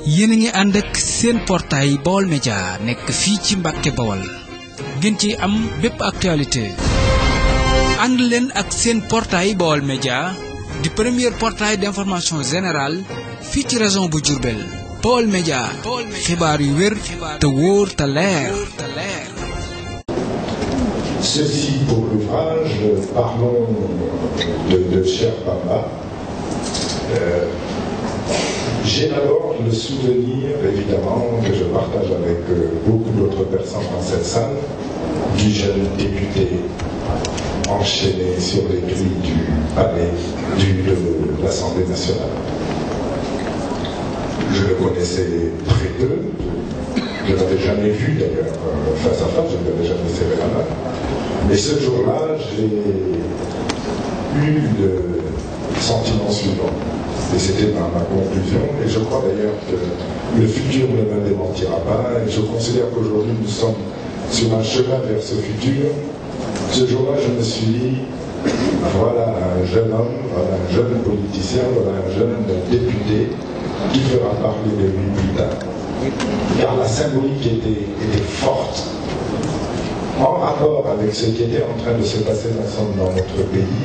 yéen a ngi ànd ak seen portail Baol Média nekk fii ci Mbàkke Bawol ngeen ci am bépp actualité ànd leen ak seen portail Baol Média di premier portail d'information générale fii ci région bu Diourbel. Baol Média xibaar yu wér te wóor te leer. Ceci pour l'ouvrage, parlons de Cheikh Bamba. J'ai d'abord le souvenir, évidemment, que je partage avec beaucoup d'autres personnes dans cette salle, du jeune député enchaîné sur les grilles du palais de l'Assemblée nationale. Je le connaissais très peu, je ne l'avais jamais vu d'ailleurs face à face, je ne l'avais jamais serré la main. Mais ce jour-là, j'ai eu le sentiment suivant. Et c'était ma conclusion. Et je crois d'ailleurs que le futur ne me démentira pas. Et je considère qu'aujourd'hui, nous sommes sur un chemin vers ce futur. Ce jour-là, je me suis dit, voilà un jeune homme, voilà un jeune politicien, voilà un jeune député qui fera parler de lui plus tard. Car la symbolique était forte. En rapport avec ce qui était en train de se passer dans notre pays,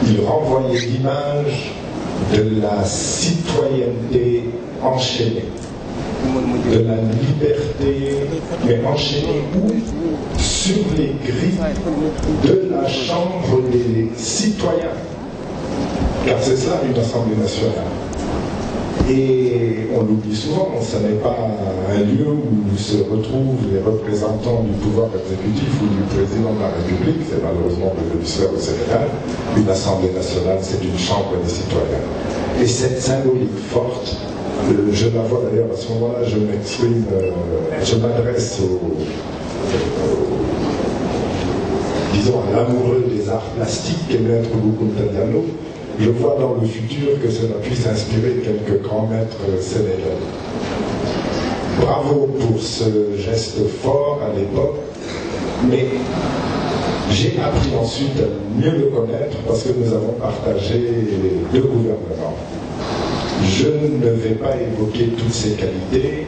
il renvoyait l'image de la citoyenneté enchaînée, de la liberté, mais enchaînée où? Sur les grilles de la Chambre des citoyens. Car c'est ça une Assemblée nationale. Et on l'oublie souvent, ce n'est pas un lieu où se retrouvent les représentants du pouvoir exécutif ou du président de la République, c'est malheureusement le sphère au Sénégal. Une Assemblée nationale, c'est une chambre des citoyens. Et cette symbolique forte, je la vois d'ailleurs à ce moment-là, je m'exprime, je m'adresse disons à l'amoureux des arts plastiques qu'est Maître Boukounta Diallo. Je vois dans le futur que cela puisse inspirer quelques grands maîtres sénégalais. Bravo pour ce geste fort à l'époque, mais j'ai appris ensuite à mieux le connaître parce que nous avons partagé deux gouvernements. Je ne vais pas évoquer toutes ses qualités,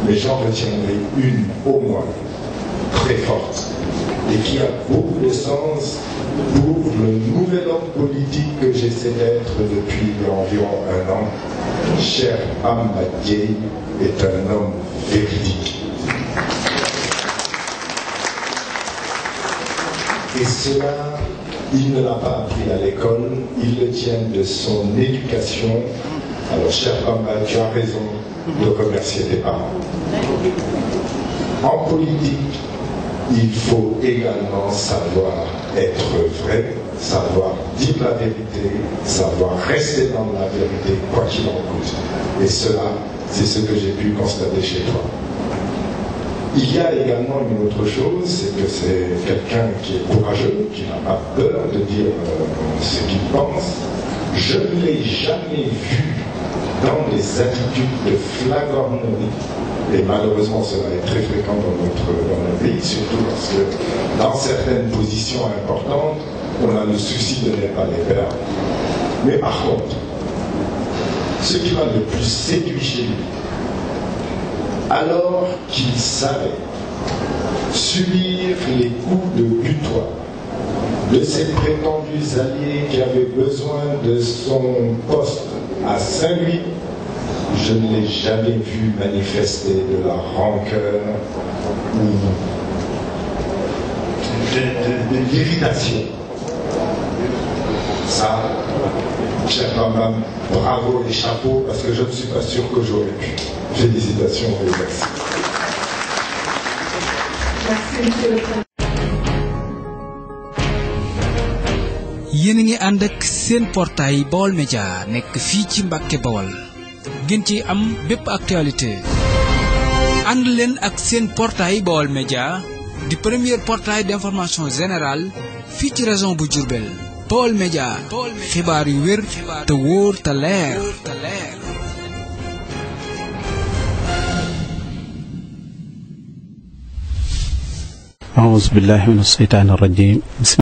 mais j'en retiendrai une au moins, très forte, et qui a beaucoup de sens pour le nouvel homme politique que j'essaie d'être depuis environ un an. Cheikh Bamba Dièye est un homme véridique. Et cela, il ne l'a pas appris à l'école, il le tient de son éducation. Alors Cheikh Bamba, tu as raison de remercier tes parents. En politique, il faut également savoir être vrai, savoir dire la vérité, savoir rester dans la vérité, quoi qu'il en coûte. Et cela, c'est ce que j'ai pu constater chez toi. Il y a également une autre chose, c'est que c'est quelqu'un qui est courageux, qui n'a pas peur de dire ce qu'il pense. Je ne l'ai jamais vu dans des attitudes de flagornerie. Et malheureusement, cela est très fréquent dans notre pays, surtout parce que dans certaines positions importantes, on a le souci de ne pas les perdre. Mais par contre, ce qui m'a le plus séduit chez lui, alors qu'il savait subir les coups de butoir de ses prétendus alliés qui avaient besoin de son poste à Saint-Louis, je ne l'ai jamais vu manifester de la rancœur ou de l'irritation. Ça, Cheikh Bamba, bravo et chapeau, parce que je ne suis pas sûr que j'aurais pu. Félicitations et merci. Merci, monsieur le président. yéen a ngi ànd ak seen portail Baol Média nekk fii ci Mbàkke Bawol ngeen ci am bépp actualité ànd leen ak seen portail Baol Média di premier portail d'information générale fii ci région bu Diourbel. Baol Média xibaar yu wér te wóor te leer. أعوذ بالله من الشيطان الرجيم.